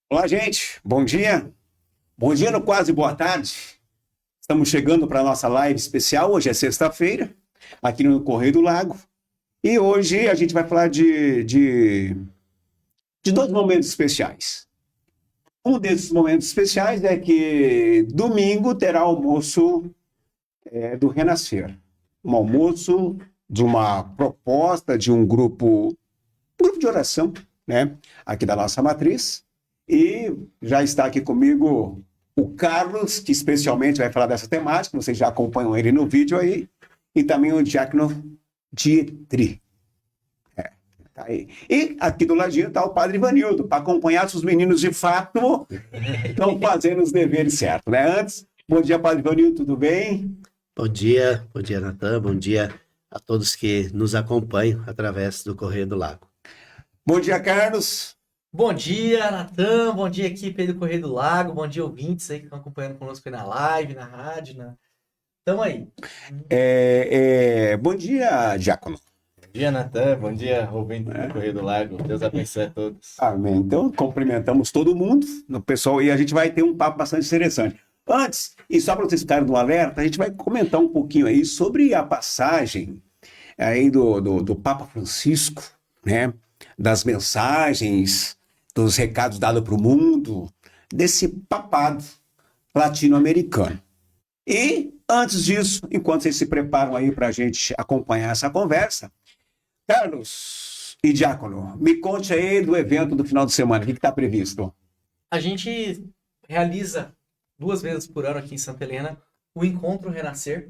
Olá, gente. Bom dia. Bom dia, no quase boa tarde. Estamos chegando para a nossa live especial. Hoje é sexta-feira, aqui no Correio do Lago. E hoje a gente vai falar de dois momentos especiais. Um desses momentos especiais é que domingo terá almoço do Renascer. Um almoço de uma proposta de um grupo de oração, né? Aqui da nossa matriz. E já está aqui comigo o Carlos, que especialmente vai falar dessa temática, vocês já acompanham ele no vídeo aí, e também o Diácono Dietri. Tá aí. E aqui do ladinho está o Padre Ivanildo, para acompanhar se os meninos de fato estão fazendo os deveres certos, né? Antes, bom dia, Padre Ivanildo, tudo bem? Bom dia, Natan, bom dia a todos que nos acompanham através do Correio do Lago. Bom dia, Carlos. Bom dia, Natan. Bom dia, equipe aí do Correio do Lago. Bom dia, ouvintes aí que estão acompanhando conosco aí na live, na rádio. Tamo aí. Bom dia, Diácono. Bom dia, Natan. Bom dia, ouvinte do Correio do Lago. Deus abençoe a todos. Amém. Então, cumprimentamos todo mundo, no pessoal, e a gente vai ter um papo bastante interessante. Antes, e só para vocês ficarem no alerta, a gente vai comentar um pouquinho aí sobre a passagem aí do Papa Francisco, né? Das mensagens, dos recados dados para o mundo, desse papado latino-americano. E, antes disso, enquanto vocês se preparam aí para a gente acompanhar essa conversa, Carlos e Diácono, me conte aí do evento do final de semana, o que está previsto? A gente realiza 2 vezes por ano aqui em Santa Helena o Encontro Renascer,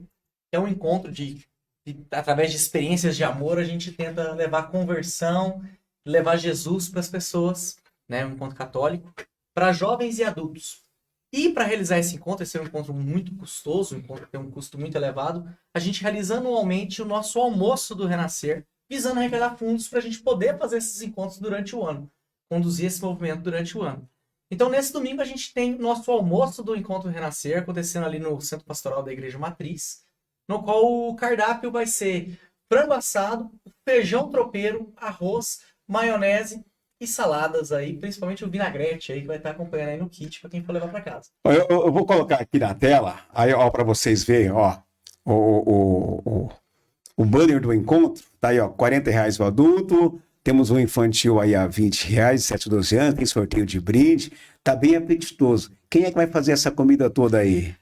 que é um encontro através de experiências de amor, a gente tenta levar conversão, levar Jesus para as pessoas, né? Um encontro católico, para jovens e adultos. E para realizar esse é um encontro muito custoso, um encontro que tem um custo muito elevado, a gente realiza anualmente o nosso almoço do Renascer, visando arrecadar fundos para a gente poder fazer esses encontros durante o ano, conduzir esse movimento durante o ano. Então, nesse domingo, a gente tem o nosso almoço do Encontro Renascer, acontecendo ali no Centro Pastoral da Igreja Matriz, no qual o cardápio vai ser frango assado, feijão tropeiro, arroz, maionese e saladas aí, principalmente o vinagrete aí, que vai estar acompanhando aí no kit para quem for levar para casa. Eu vou colocar aqui na tela, aí ó, para vocês verem, ó, o, o, o, o banner do encontro, tá aí, ó, R$ 40 o adulto, temos um infantil aí a R$ 20, 7 a 12 anos, tem sorteio de brinde, tá bem apetitoso. Quem é que vai fazer essa comida toda aí?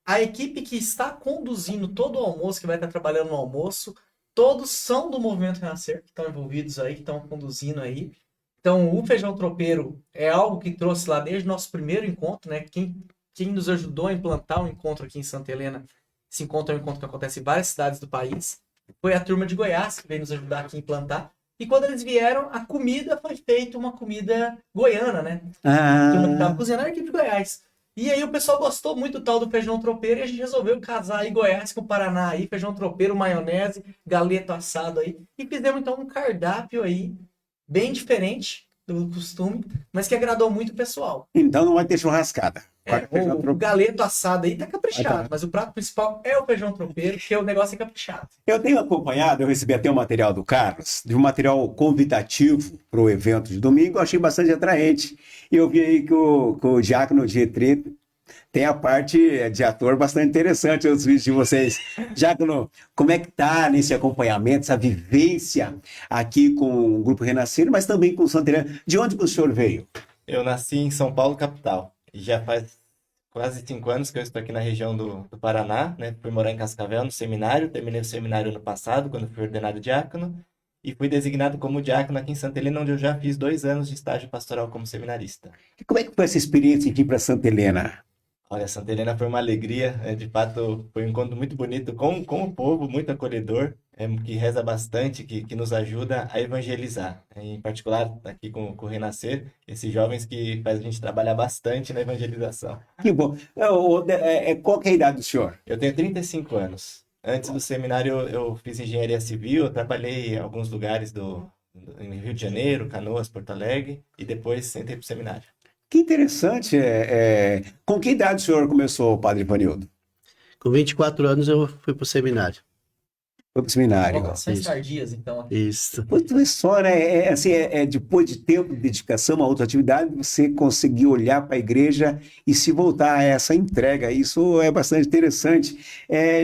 A equipe que está conduzindo todo o almoço, que vai estar trabalhando no almoço, todos são do Movimento Renascer, que estão envolvidos aí, que estão conduzindo aí. Então, o feijão tropeiro é algo que trouxe lá desde o nosso primeiro encontro, né? Quem nos ajudou a implantar o encontro aqui em Santa Helena, esse encontro é um encontro que acontece em várias cidades do país, foi a turma de Goiás que veio nos ajudar aqui a implantar. E quando eles vieram, a comida foi feita uma comida goiana, né? A turma que estava cozinhando era a equipe de Goiás. E aí o pessoal gostou muito do tal do feijão tropeiro e a gente resolveu casar aí Goiás com Paraná aí, feijão tropeiro, maionese, galeto assado aí. E fizemos então um cardápio aí, bem diferente do costume, mas que agradou muito o pessoal. Então não vai ter churrascada. O galeto assado aí tá caprichado, mas o prato principal é o feijão tropeiro, porque o negócio é caprichado. Eu tenho acompanhado, eu recebi até o material do Carlos, de um material convidativo para o evento de domingo, eu achei bastante atraente. E eu vi aí que o Diácono Dietri tem a parte de ator bastante interessante os vídeos de vocês. Diácono, como é que tá nesse acompanhamento, essa vivência aqui com o Grupo Renascer, mas também com o Santa Helena? De onde que o senhor veio? Eu nasci em São Paulo, capital, e já faz quase 5 anos que eu estou aqui na região do Paraná, né? Fui morar em Cascavel, no seminário, terminei o seminário ano passado, quando fui ordenado diácono, e fui designado como diácono aqui em Santa Helena, onde eu já fiz 2 anos de estágio pastoral como seminarista. E como é que foi essa experiência aqui para Santa Helena? Olha, Santa Helena foi uma alegria, de fato foi um encontro muito bonito com o povo, muito acolhedor, que reza bastante, que nos ajuda a evangelizar. Em particular, aqui com o Renascer, esses jovens que fazem a gente trabalhar bastante na evangelização. Que bom. Qual que é a idade do senhor? Eu tenho 35 anos. Antes do seminário, eu fiz engenharia civil, eu trabalhei em alguns lugares em Rio de Janeiro, Canoas, Porto Alegre, e depois entrei para o seminário. Que interessante. Com que idade o senhor começou, Padre Ivanildo? Com 24 anos eu fui para o seminário. Foi pro seminário. Vocações Isso. tardias, então. Isso. Muito é só, né? Assim, depois de tempo de dedicação a outra atividade, você conseguir olhar para a igreja e se voltar a essa entrega. Isso é bastante interessante.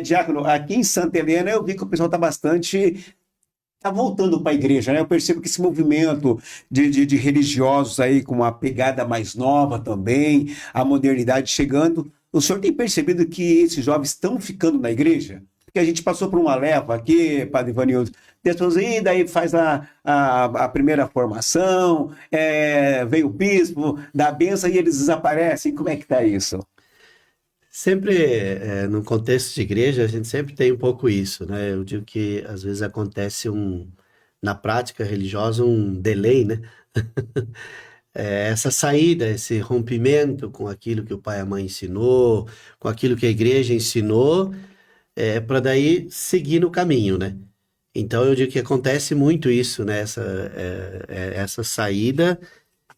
Diácono, aqui em Santa Helena eu vi que o pessoal está voltando para a igreja, né? Eu percebo que esse movimento de religiosos aí com uma pegada mais nova também, a modernidade chegando. O senhor tem percebido que esses jovens estão ficando na igreja? Porque a gente passou por uma leva aqui, Padre Ivanildo, pessoas aí, daí faz a primeira formação, vem o bispo, dá a benção e eles desaparecem. Como é que está isso? Sempre, no contexto de igreja, a gente sempre tem um pouco isso, né? Eu digo que às vezes acontece na prática religiosa um delay, né? Essa saída, esse rompimento com aquilo que o pai e a mãe ensinou, com aquilo que a igreja ensinou, para daí seguir no caminho, né? Então eu digo que acontece muito isso, né? Essa saída,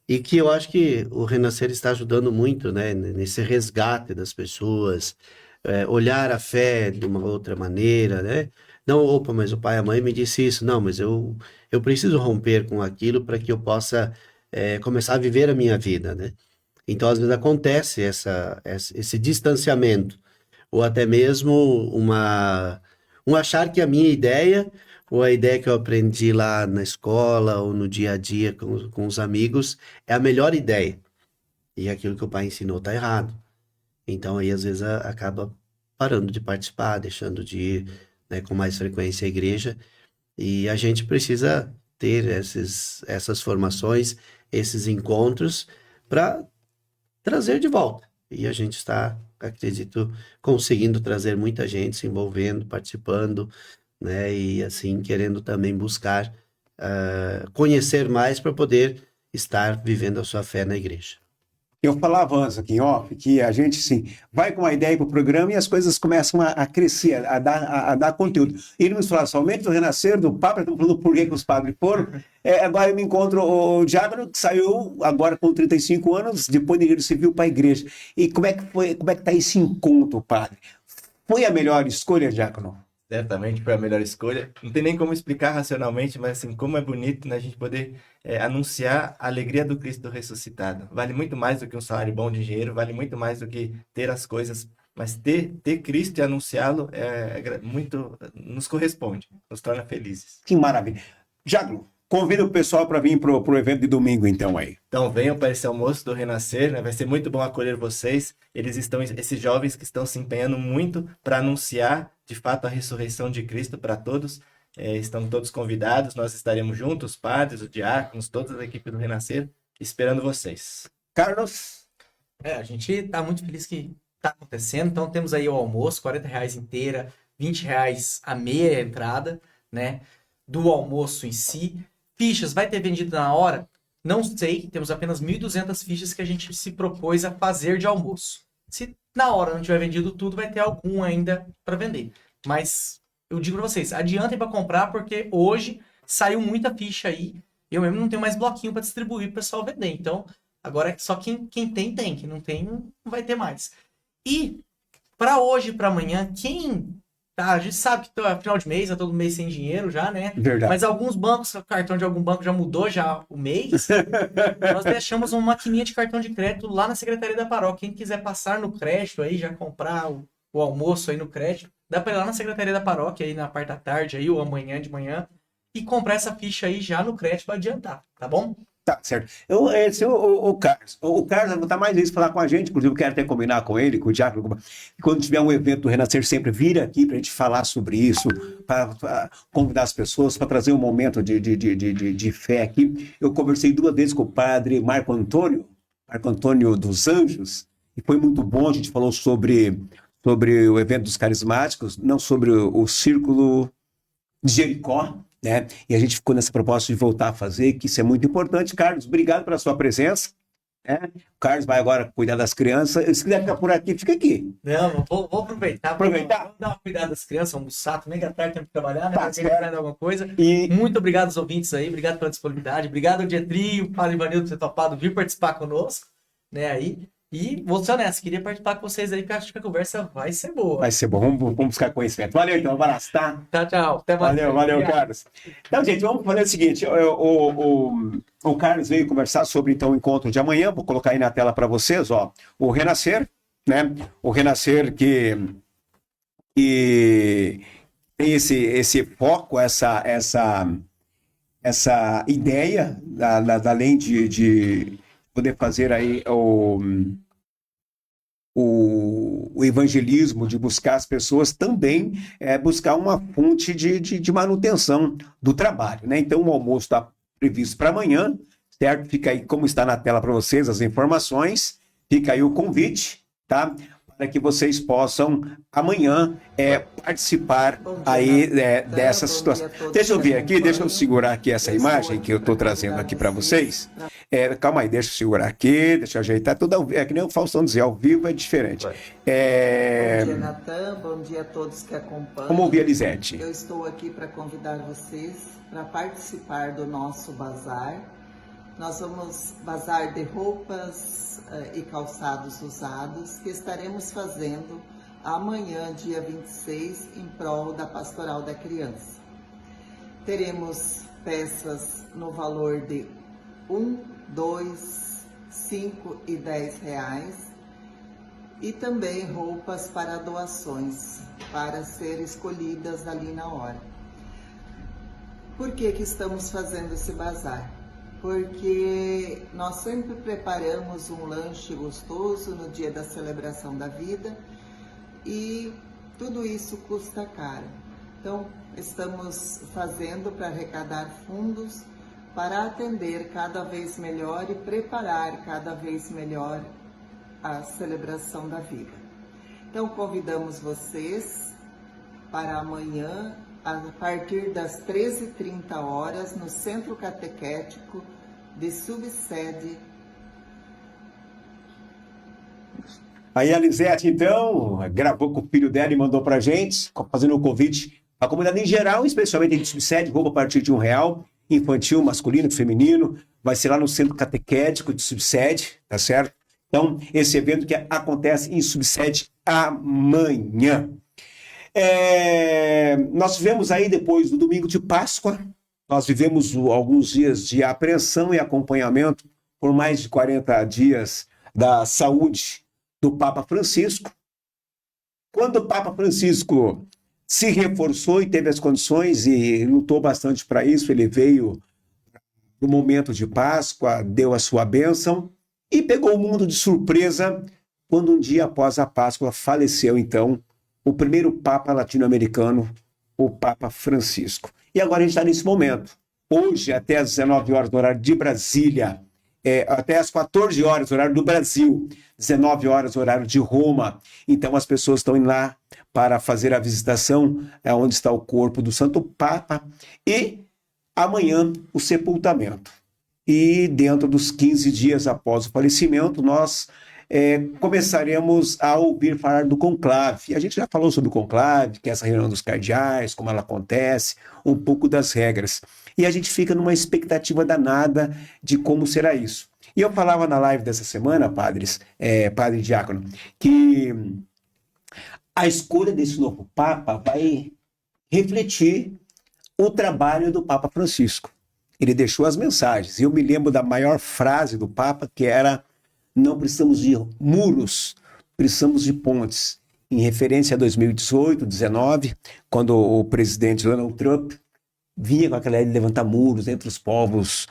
e que eu acho que o Renascer está ajudando muito, né? Nesse resgate das pessoas, olhar a fé de uma outra maneira, né? Não, opa, mas o pai e a mãe me disse isso. Não, mas eu preciso romper com aquilo para que eu possa começar a viver a minha vida, né? Então, às vezes acontece esse distanciamento, ou até mesmo um achar que a minha ideia, ou a ideia que eu aprendi lá na escola, ou no dia a dia com os amigos, é a melhor ideia. E aquilo que o pai ensinou está errado. Então, aí, às vezes, acaba parando de participar, deixando de ir, né, com mais frequência à igreja. E a gente precisa ter essas formações, esses encontros, para trazer de volta. E a gente está, acredito, conseguindo trazer muita gente se envolvendo, participando, né? E assim, querendo também buscar conhecer mais para poder estar vivendo a sua fé na igreja. Eu falava antes aqui em off que a gente, sim, vai com uma ideia para o programa e as coisas começam a crescer, a dar conteúdo. Ele nos falava somente do Renascer, do Papa, estamos falando por que os padres foram. Agora eu me encontro o diácono, que saiu agora com 35 anos, depois de ele civil para a igreja. E como é que foi, como é que está esse encontro, padre? Foi a melhor escolha, diácono? Certamente foi a melhor escolha. Não tem nem como explicar racionalmente, mas assim, como é bonito, né, a gente poder anunciar a alegria do Cristo ressuscitado. Vale muito mais do que um salário bom de dinheiro, vale muito mais do que ter as coisas, mas ter Cristo e anunciá-lo muito nos corresponde, nos torna felizes. Que maravilha. Diácono, convida o pessoal para vir para o evento de domingo, então, aí. Então venham para esse almoço do Renascer, né? Vai ser muito bom acolher vocês. Esses jovens que estão se empenhando muito para anunciar, de fato, a ressurreição de Cristo para todos. Estão todos convidados, nós estaremos juntos, os padres, os diáconos, toda a equipe do Renascer, esperando vocês. Carlos? A gente está muito feliz que está acontecendo. Então temos aí o almoço, R$40 inteira, R$20 a meia entrada, né? Do almoço em si. Fichas, vai ter vendido na hora? Não sei, temos apenas 1.200 fichas que a gente se propôs a fazer de almoço. Se na hora não tiver vendido tudo, vai ter algum ainda para vender. Mas eu digo para vocês, adiantem para comprar, porque hoje saiu muita ficha aí. Eu mesmo não tenho mais bloquinho para distribuir para o pessoal vender. Então, agora é só quem tem, quem não tem, não vai ter mais. E para hoje, para amanhã, a gente sabe que é final de mês, é todo mês sem dinheiro já, né? Verdade. Mas alguns bancos, o cartão de algum banco já mudou já o mês. Nós deixamos uma maquininha de cartão de crédito lá na Secretaria da Paróquia. Quem quiser passar no crédito aí, já comprar o almoço aí no crédito, dá para ir lá na Secretaria da Paróquia aí na parte da tarde aí, ou amanhã de manhã, e comprar essa ficha aí já no crédito para adiantar, tá bom? Tá, certo. O Carlos. O Carlos vai estar mais vezes falar com a gente, inclusive eu quero até combinar com ele, com o Diácono, quando tiver um evento do Renascer, sempre vira aqui para a gente falar sobre isso, para convidar as pessoas, para trazer um momento de fé aqui. Eu conversei 2 vezes com o padre Marco Antônio dos Anjos, e foi muito bom. A gente falou sobre o evento dos carismáticos, não sobre o Círculo de Jericó, né? E a gente ficou nessa proposta de voltar a fazer, que isso é muito importante. Carlos, obrigado pela sua presença. O Carlos vai agora cuidar das crianças. Se quiser ficar por aqui, fica aqui. Não, vou aproveitar. Aproveitar? Vamos dar uma cuidada das crianças, almoçar, também que à tarde tem que trabalhar, né? Tá, Tem que aprender alguma coisa. E Muito obrigado aos ouvintes aí, obrigado pela disponibilidade, obrigado ao Dietri, o Padre Ivanildo por ter topado vir participar conosco, né, aí. E vou ser honesto, queria participar com vocês aí, porque acho que a conversa vai ser boa. Vai ser bom, vamos buscar conhecimento. Valeu então, abraço, tá? Tchau, tchau. Até mais. Valeu, Obrigado. Carlos. Então, gente, vamos fazer o seguinte: o Carlos veio conversar sobre então, o encontro de amanhã. Vou colocar aí na tela para vocês, ó. O Renascer, né? O Renascer que tem esse foco, essa ideia, além de poder fazer aí o evangelismo, de buscar as pessoas, também buscar uma fonte de manutenção do trabalho, né? Então, o almoço está previsto para amanhã, certo? Fica aí, como está na tela para vocês, as informações, fica aí o convite, tá? Para que vocês possam amanhã participar aí dessa situação. Deixa eu ver aqui, deixa eu segurar aqui essa imagem que eu estou trazendo aqui para vocês. Calma aí, deixa eu segurar aqui, deixa eu ajeitar tudo ao vivo. É que nem o Faustão dizia, ao vivo é diferente. Bom dia, Natan. Bom dia a todos que acompanham. Vamos ouvir a Elisete. Eu estou aqui para convidar vocês para participar do nosso bazar. Nós vamos bazar de roupas e calçados usados que estaremos fazendo amanhã, dia 26, em prol da Pastoral da Criança. Teremos peças no valor de R$1, R$2, R$5 e R$10 e também roupas para doações, para ser escolhidas ali na hora. Por que estamos fazendo esse bazar? Porque nós sempre preparamos um lanche gostoso no dia da celebração da vida e tudo isso custa caro. Então, estamos fazendo para arrecadar fundos para atender cada vez melhor e preparar cada vez melhor a celebração da vida. Então, convidamos vocês para amanhã, a partir das 13h30, no Centro Catequético de Subsede. Aí a Lisete, então, gravou com o filho dela e mandou pra gente, fazendo um convite para a comunidade em geral, especialmente em Subsede, roupa a partir de R$1, infantil, masculino, feminino, vai ser lá no Centro Catequético de Subsede, tá certo? Então, esse evento que acontece em Subsede amanhã. Nós vivemos aí, depois do domingo de Páscoa, nós vivemos alguns dias de apreensão e acompanhamento por mais de 40 dias da saúde do Papa Francisco. Quando o Papa Francisco se reforçou e teve as condições e lutou bastante para isso, ele veio no momento de Páscoa, deu a sua bênção e pegou o mundo de surpresa quando um dia após a Páscoa faleceu, então, o primeiro Papa latino-americano, o Papa Francisco. E agora a gente está nesse momento. Hoje, até às 19 horas no horário de Brasília, até às 14 horas no horário do Brasil, 19 horas no horário de Roma. Então as pessoas estão indo lá para fazer a visitação, onde está o corpo do Santo Papa, e amanhã o sepultamento. E dentro dos 15 dias após o falecimento, nós começaremos a ouvir falar do conclave. A gente já falou sobre o conclave, que é essa reunião dos cardeais, como ela acontece, um pouco das regras. E a gente fica numa expectativa danada de como será isso. E eu falava na live dessa semana, padre e diácono, que a escolha desse novo Papa vai refletir o trabalho do Papa Francisco. Ele deixou as mensagens. E eu me lembro da maior frase do Papa, que era: não precisamos de muros, precisamos de pontes. Em referência a 2018, 2019, quando o presidente Donald Trump vinha com aquela ideia de levantar muros entre os povos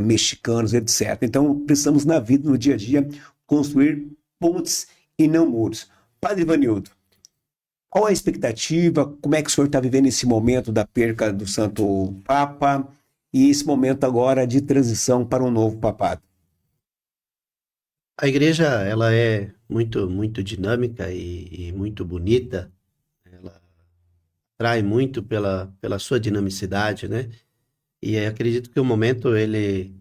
mexicanos, etc. Então, precisamos na vida, no dia a dia, construir pontes e não muros. Padre Ivanildo, qual a expectativa? Como é que o senhor está vivendo esse momento da perca do Santo Papa e esse momento agora de transição para um novo papado? A igreja, ela é muito, muito dinâmica e muito bonita. Ela atrai muito pela sua dinamicidade, né? E acredito que o momento, ele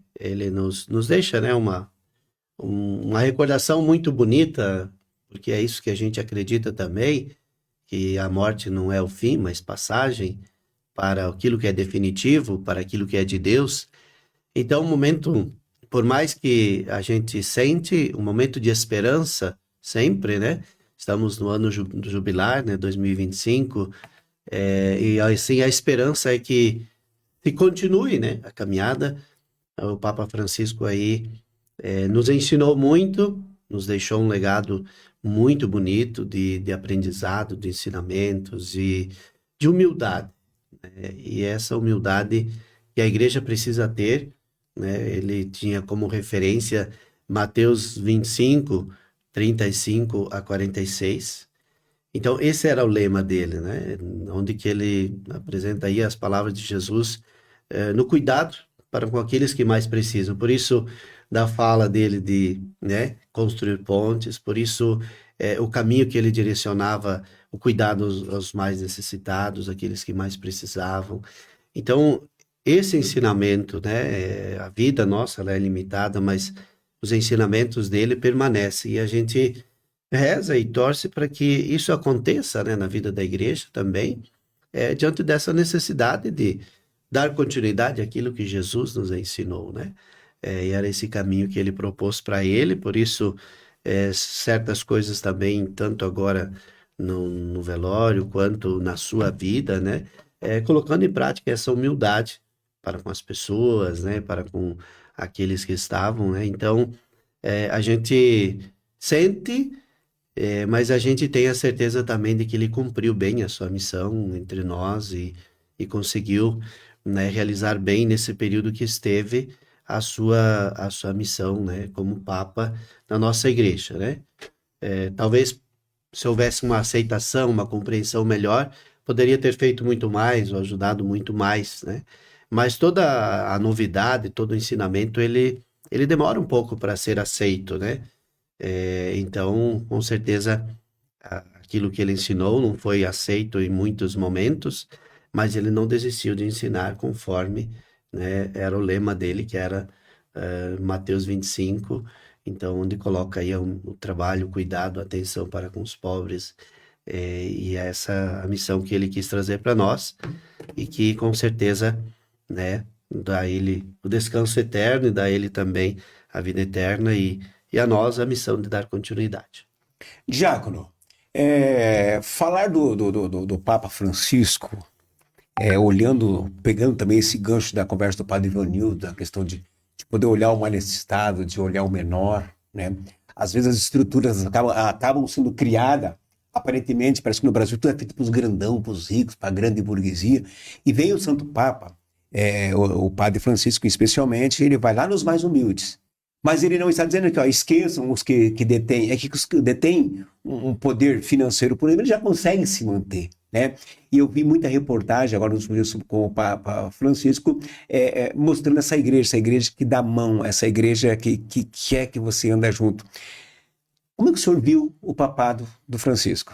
nos deixa, né, uma recordação muito bonita, porque é isso que a gente acredita também, que a morte não é o fim, mas passagem para aquilo que é definitivo, para aquilo que é de Deus. Então, um momento por mais que a gente sente um momento de esperança sempre, né? Estamos no ano jubilar, né? 2025, e assim a esperança é que se continue, né? A caminhada. O Papa Francisco aí nos ensinou muito, nos deixou um legado muito bonito de aprendizado, de ensinamentos e de humildade. E essa humildade que a igreja precisa ter, né? Ele tinha como referência Mateus 25, 35 a 46. Então, esse era o lema dele, né? Onde que ele apresenta aí as palavras de Jesus no cuidado para com aqueles que mais precisam. Por isso, da fala dele de, né, construir pontes, por isso o caminho que ele direcionava, o cuidado aos mais necessitados, aqueles que mais precisavam. Então, esse ensinamento, né, a vida nossa ela é limitada, mas os ensinamentos dele permanecem e a gente reza e torce para que isso aconteça, né, na vida da igreja também, diante dessa necessidade de dar continuidade àquilo que Jesus nos ensinou, né? E era esse caminho que ele propôs para ele, por isso certas coisas também, tanto agora no velório quanto na sua vida, né? Colocando em prática essa humildade para com as pessoas, né? Para com aqueles que estavam, né? Então, a gente sente, mas a gente tem a certeza também de que ele cumpriu bem a sua missão entre nós e conseguiu, né, realizar bem nesse período que esteve a sua missão, né, como Papa na nossa igreja, né? Talvez se houvesse uma aceitação, uma compreensão melhor, poderia ter feito muito mais ou ajudado muito mais, né? Mas toda a novidade, todo o ensinamento, ele demora um pouco para ser aceito, né? Então, com certeza, aquilo que ele ensinou não foi aceito em muitos momentos, mas ele não desistiu de ensinar conforme, né, era o lema dele, que era Mateus 25, então, onde coloca aí o trabalho, o cuidado, a atenção para com os pobres, e essa a missão que ele quis trazer para nós, e que com certeza, né, dá a ele o descanso eterno e dá a ele também a vida eterna e a nós a missão de dar continuidade. Diácono, falar do Papa Francisco, olhando, pegando também esse gancho da conversa do Padre Ivanildo, da questão de poder olhar o mais necessitado, de olhar o menor, né? Às vezes as estruturas acabam sendo criadas, aparentemente, parece que no Brasil tudo é feito para os grandão, para os ricos, para a grande burguesia, e vem o Santo Papa, o Padre Francisco especialmente, ele vai lá nos mais humildes. Mas ele não está dizendo que esqueçam os que detêm, que os que detêm um poder financeiro, por exemplo, eles já conseguem se manter, né? E eu vi muita reportagem agora nos dias com o Papa Francisco mostrando essa igreja que dá mão, essa igreja que quer que você anda junto. Como é que o senhor viu o papado do Francisco?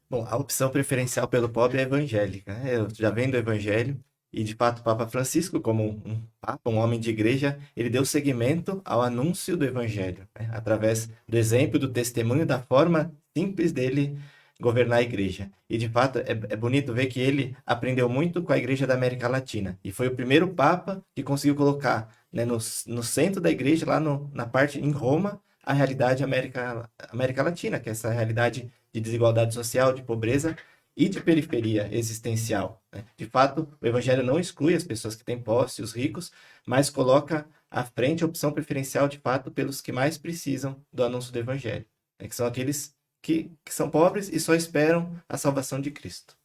Bom, a opção preferencial pelo pobre é evangélica, né? Eu já venho do evangelho. E, de fato, o Papa Francisco, como um papa, um homem de igreja, ele deu seguimento ao anúncio do evangelho, né? Através do exemplo, do testemunho, da forma simples dele governar a igreja. E, de fato, é bonito ver que ele aprendeu muito com a igreja da América Latina. E foi o primeiro papa que conseguiu colocar, né, no centro da igreja, lá na parte, em Roma, a realidade América Latina, que é essa realidade de desigualdade social, de pobreza e de periferia existencial, né? De fato, o evangelho não exclui as pessoas que têm posse, os ricos, mas coloca à frente a opção preferencial, de fato, pelos que mais precisam do anúncio do evangelho, né? Que são aqueles que são pobres e só esperam a salvação de Cristo.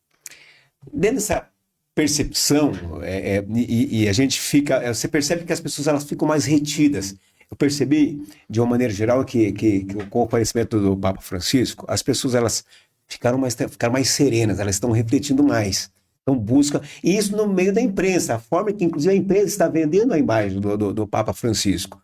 Dentro dessa percepção, e a gente fica... Você percebe que as pessoas elas ficam mais retidas. Eu percebi, de uma maneira geral, que com o falecimento do Papa Francisco, as pessoas elas ficaram mais serenas, elas estão refletindo mais. Então buscam, e isso no meio da imprensa, a forma que inclusive a imprensa está vendendo a imagem do Papa Francisco,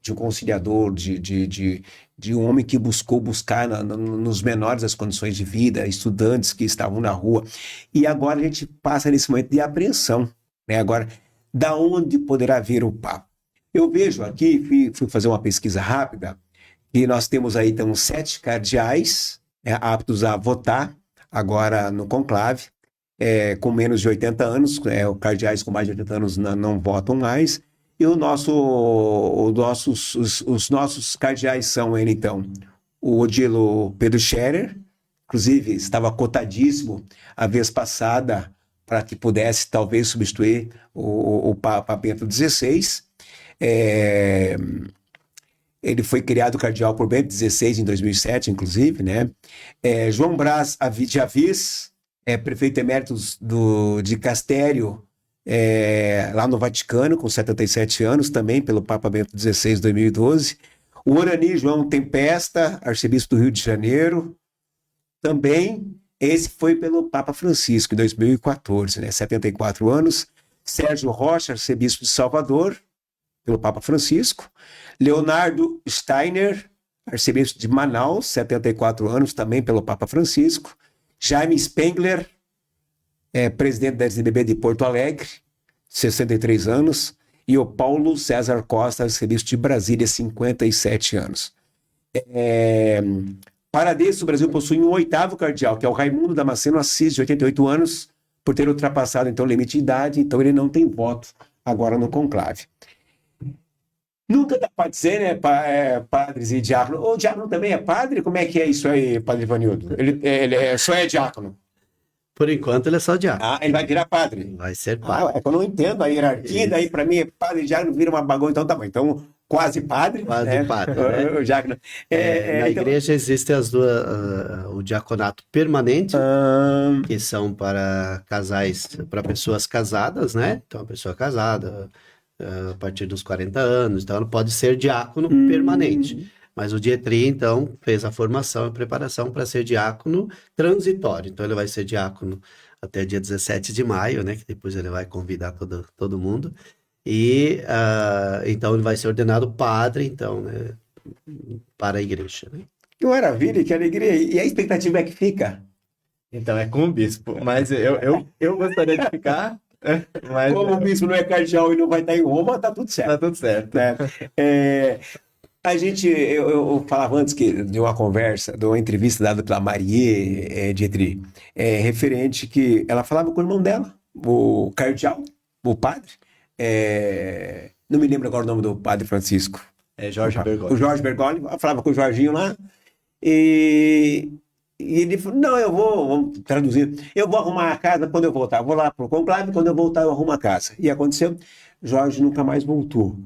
de um conciliador, de um homem que buscar nos menores as condições de vida, estudantes que estavam na rua. E agora a gente passa nesse momento de apreensão, né? Agora, da onde poderá vir o Papa? Eu vejo aqui, fui fazer uma pesquisa rápida, e nós temos aí então 7 cardeais aptos a votar agora no conclave, com menos de 80 anos, os cardeais com mais de 80 anos não votam mais, E os nossos cardeais são ele, então, o Odilo Pedro Scherer, inclusive estava cotadíssimo a vez passada para que pudesse talvez substituir o Papa Bento XVI. Ele foi criado cardeal por Bento XVI em 2007, inclusive, né? João Brás de Avis, prefeito emérito de Castério, lá no Vaticano, com 77 anos, também pelo Papa Bento XVI, em 2012. O Orani João Tempesta, arcebispo do Rio de Janeiro, também, esse foi pelo Papa Francisco, em 2014, né? 74 anos. Sérgio Rocha, arcebispo de Salvador, pelo Papa Francisco. Leonardo Steiner, arcebispo de Manaus, 74 anos, também pelo Papa Francisco. Jaime Spengler, presidente da SBB de Porto Alegre, 63 anos. E o Paulo César Costa, arcebispo de Brasília, 57 anos. Para desde o Brasil possui um 8º cardeal, que é o Raimundo Damasceno Assis, de 88 anos, por ter ultrapassado então o limite de idade, então ele não tem voto agora no conclave. Nunca dá para dizer, né, padres e diácono. O diácono também é padre? Como é que é isso aí, padre Ivanildo? Ele só é diácono? Por enquanto ele é só diácono. Ah, ele vai virar padre? Vai ser padre. É que eu não entendo a hierarquia, Isso. daí para mim padre e diácono vira uma bagunça, então tá bom. Então, quase padre. Quase né? padre, né? O diácono. Na Então, igreja existem as duas, o diaconato permanente, que são para casais, para pessoas casadas, né? Então, a pessoa casada, a partir dos 40 anos, então ela pode ser diácono permanente. Mas o Dietri, então, fez a formação e preparação para ser diácono transitório. Então, ele vai ser diácono até dia 17 de maio, né? Que depois ele vai convidar todo mundo. E, então, ele vai ser ordenado padre, então, né? Para a igreja, né? que maravilha, que alegria. E a expectativa é que fica? Então, é com o bispo. Mas eu gostaria de ficar. Mas Como o bispo não é cardeal e não vai estar em Roma, tá tudo certo. tá tudo certo. Né? Eu falava antes de uma conversa, de uma entrevista dada pela Marie Dietry, referente que ela falava com o irmão dela, o cardeal, o padre, não me lembro agora o nome do padre Francisco. É Jorge O Bergoglio. Jorge Bergoglio, ela falava com o Jorginho lá, e ele falou, não, vamos traduzir, eu vou arrumar a casa quando eu voltar, vou lá pro conclave, quando eu voltar eu arrumo a casa. E aconteceu, Jorge nunca mais voltou,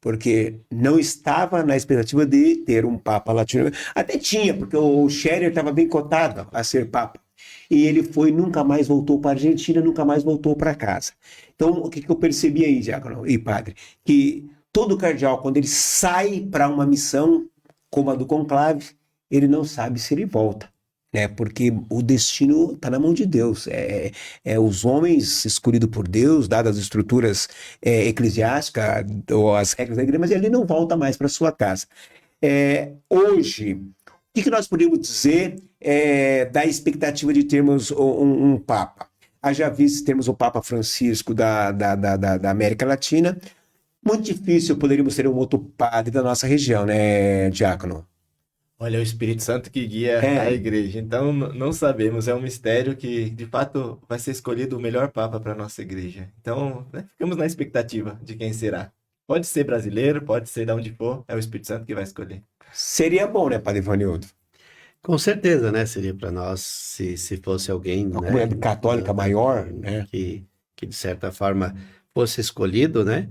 porque não estava na expectativa de ter um papa latino-americano. Até tinha, porque o Scherer estava bem cotado a ser papa. E ele nunca mais voltou para a Argentina, nunca mais voltou para casa. Então, o que eu percebi aí, diácono e padre? Que todo cardeal, quando ele sai para uma missão, como a do conclave, ele não sabe se ele volta. Porque o destino está na mão de Deus. Os homens escolhidos por Deus, dadas as estruturas eclesiásticas ou as regras da igreja, mas ele não volta mais para sua casa. Hoje, o que nós podemos dizer da expectativa de termos um Papa? Haja visto temos o Papa Francisco da América Latina. Muito difícil poderíamos ter um outro padre da nossa região, né, diácono? Olha, é o Espírito Santo que guia a igreja. Então, não sabemos. É um mistério que, de fato, vai ser escolhido o melhor Papa para a nossa igreja. Então, ficamos na expectativa de quem será. Pode ser brasileiro, pode ser de onde for. É o Espírito Santo que vai escolher. Seria bom, né, padre Ivanildo? Com certeza, né? Seria para nós, se fosse alguém, Uma né, comunidade católica maior, né? que de certa forma fosse escolhido, né?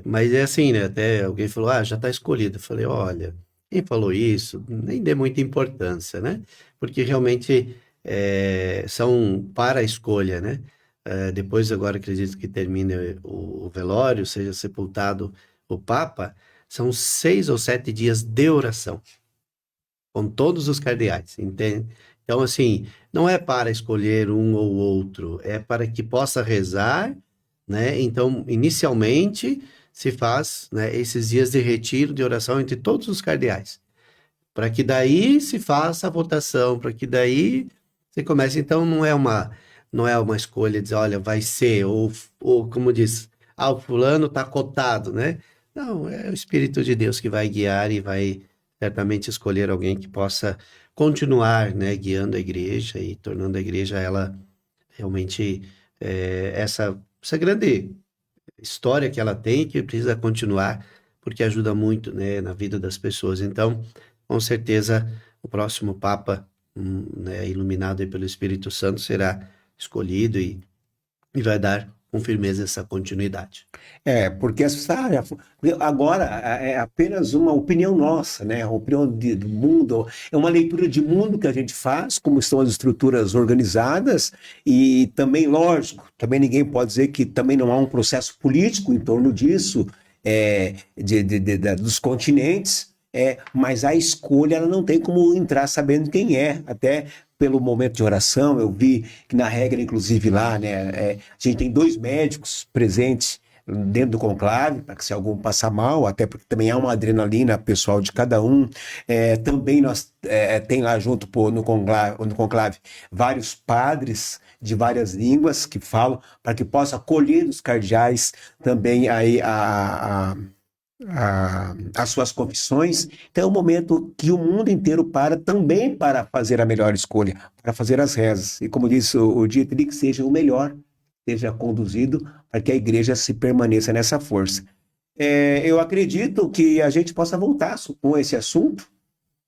Mas é assim, né? Até alguém falou, já está escolhido. Eu falei, olha, quem falou isso, nem dê muita importância, né? Porque realmente são para a escolha, né? Depois, agora acredito que termine o velório, seja sepultado o Papa, são 6 ou 7 dias de oração, com todos os cardeais, entende? Então, assim, não é para escolher um ou outro, é para que possa rezar, né? Então, inicialmente, se faz, né, esses dias de retiro, de oração entre todos os cardeais, para que daí se faça a votação, para que daí você comece. Então, não é uma escolha de dizer, olha, vai ser, ou como diz, o fulano está cotado, né? Não, é o Espírito de Deus que vai guiar e vai certamente escolher alguém que possa continuar, né, guiando a igreja e tornando a igreja ela realmente essa grande história que ela tem, que precisa continuar, porque ajuda muito, né, na vida das pessoas. Então, com certeza, o próximo Papa, né, iluminado aí pelo Espírito Santo, será escolhido e vai dar com firmeza essa continuidade. Porque agora é apenas uma opinião nossa, né? Uma opinião do mundo, é uma leitura de mundo que a gente faz, como estão as estruturas organizadas, e também, lógico, também ninguém pode dizer que também não há um processo político em torno disso, dos continentes, mas a escolha ela não tem como entrar sabendo quem é, até pelo momento de oração, eu vi que na regra, inclusive lá, né, a gente tem 2 médicos presentes dentro do conclave, para que se algum passar mal, até porque também há uma adrenalina pessoal de cada um. Também nós tem lá junto no conclave vários padres de várias línguas que falam, para que possa acolher dos cardeais também aí as suas confissões. Então é um momento que o mundo inteiro para também para fazer a melhor escolha, para fazer as rezas. E como disse o Dietrich, que seja o melhor, seja conduzido para que a igreja se permaneça nessa força. Eu acredito que a gente possa voltar com esse assunto,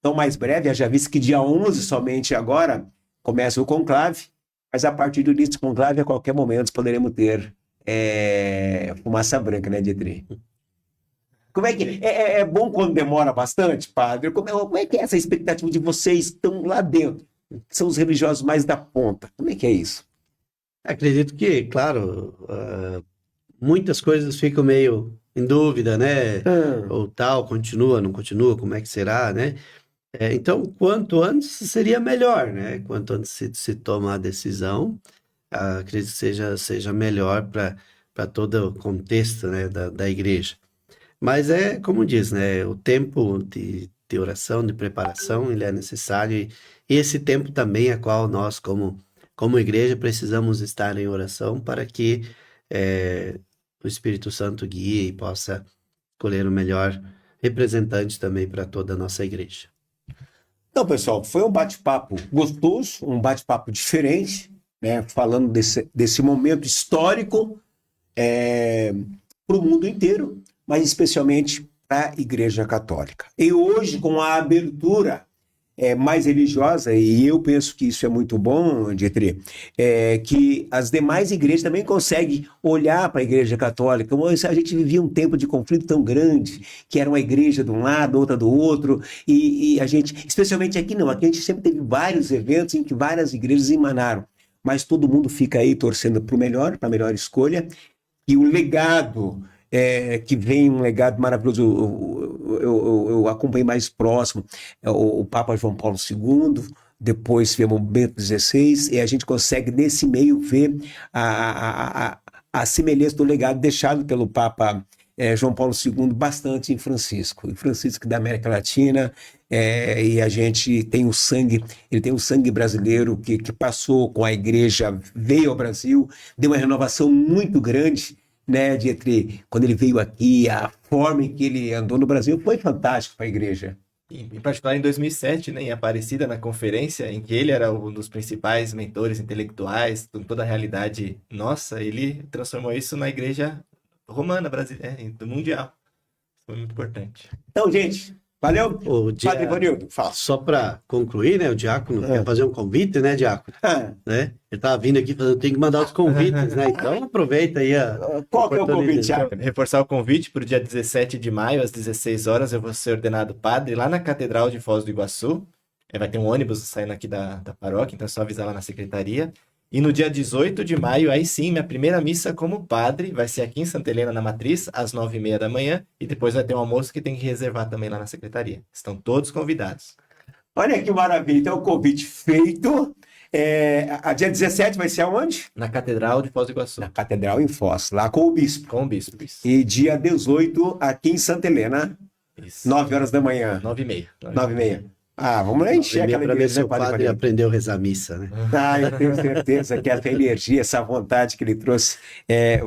tão mais breve, já visto que dia 11 somente agora começa o conclave, mas a partir do início do conclave, a qualquer momento, poderemos ter fumaça branca, né, Dietrich? Como é que é bom quando demora bastante, padre? Como é que é essa expectativa de vocês que estão lá dentro, que são os religiosos mais da ponta? Como é que é isso? Acredito que, claro, muitas coisas ficam meio em dúvida, né? Ou tal, continua, não continua, como é que será, né? Então, quanto antes seria melhor, né? Quanto antes se toma a decisão, acredito que seja melhor para todo o contexto, né, da igreja. Mas como diz, né? O tempo de oração, de preparação, ele é necessário. E esse tempo também é qual nós, como igreja, precisamos estar em oração para que o Espírito Santo guie e possa escolher o melhor representante também para toda a nossa igreja. Então, pessoal, foi um bate-papo gostoso, um bate-papo diferente, né? Falando desse momento histórico para o mundo inteiro, mas especialmente para a Igreja Católica. E hoje, com a abertura mais religiosa, e eu penso que isso é muito bom, Dietrich, que as demais igrejas também conseguem olhar para a Igreja Católica. A gente vivia um tempo de conflito tão grande, que era uma igreja de um lado, outra do outro, e a gente, especialmente aqui não, aqui a gente sempre teve vários eventos em que várias igrejas emanaram, mas todo mundo fica aí torcendo para o melhor, para a melhor escolha, e o legado que vem, um legado maravilhoso. Eu acompanhei mais próximo o Papa João Paulo II, depois vemos o Bento XVI, e a gente consegue nesse meio ver a semelhança do legado deixado pelo Papa João Paulo II bastante em Francisco da América Latina, e a gente tem o sangue, ele tem o sangue brasileiro que passou com a igreja, veio ao Brasil, deu uma renovação muito grande, né, Dietrich? Quando ele veio aqui, a forma em que ele andou no Brasil foi fantástico para a igreja. Em particular em 2007, né, em Aparecida, na conferência, em que ele era um dos principais mentores intelectuais, com toda a realidade nossa, ele transformou isso na igreja romana, brasileira, do mundial. Foi muito importante. Então, gente, valeu? Padre Ivanildo, fala. Só para concluir, né, o diácono quer fazer um convite, né, diácono? Né? Ele estava vindo aqui, tem que mandar os convites, né? Então aproveita aí Qual que é o convite, diácono? Reforçar o convite para o dia 17 de maio, às 16 horas, eu vou ser ordenado padre lá na Catedral de Foz do Iguaçu. Vai ter um ônibus saindo aqui da paróquia, então é só avisar lá na secretaria. E no dia 18 de maio, aí sim, minha primeira missa como padre vai ser aqui em Santa Helena, na Matriz, às 9h30 da manhã. E depois vai ter um almoço que tem que reservar também lá na secretaria. Estão todos convidados. Olha que maravilha. Então, o convite feito. A dia 17 vai ser aonde? Na Catedral de Foz do Iguaçu. Na Catedral em Foz, lá com o bispo. Com o bispo, isso. E dia 18 aqui em Santa Helena, Isso. 9 horas da manhã. 9h30. 9h30. Vamos lá encher aquela para ver igreja, se né, o Padre padre Ivanildo? aprendeu a rezar a missa, né? Eu tenho certeza que essa energia, essa vontade que ele trouxe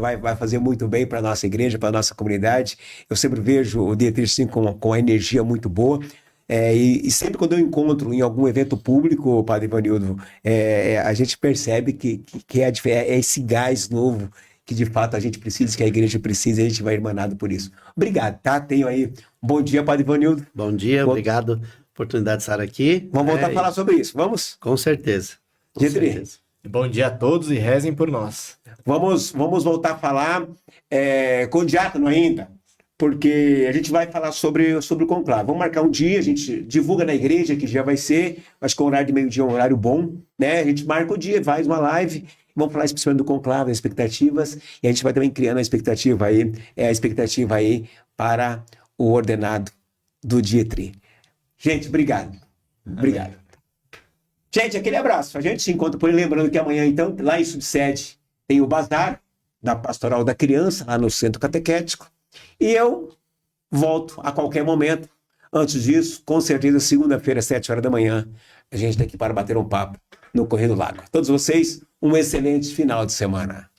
vai fazer muito bem para a nossa igreja, para a nossa comunidade. Eu sempre vejo o Dietrich sim, com a energia muito boa. E sempre quando eu encontro em algum evento público, Padre Ivanildo, a gente percebe que é esse gás novo que de fato a gente precisa, que a igreja precisa, e a gente vai irmanado por isso. Obrigado, tá? Tenho aí um bom dia, Padre Ivanildo. Bom dia, Bom- obrigado pela oportunidade de estar aqui. Vamos voltar a falar sobre isso, vamos? Com certeza. Com Getri. certeza. Bom dia a todos e rezem por nós. Vamos voltar a falar com o diácono ainda, porque a gente vai falar sobre o conclave. Vamos marcar um dia, a gente divulga na igreja que já vai ser, acho que o horário de meio-dia é um horário bom, né? A gente marca o dia, faz uma live, vamos falar especialmente do conclave, as expectativas, e a gente vai também criando a expectativa aí para o ordenado do Dietri. Gente, obrigado. Obrigado. Gente, aquele abraço. A gente se encontra por aí. Lembrando que amanhã, então, lá em Subsede, tem o bazar da Pastoral da Criança, lá no Centro Catequético. E eu volto a qualquer momento. Antes disso, com certeza, segunda-feira, às 7 horas da manhã, a gente está aqui para bater um papo no Correio do Lago. Todos vocês, um excelente final de semana.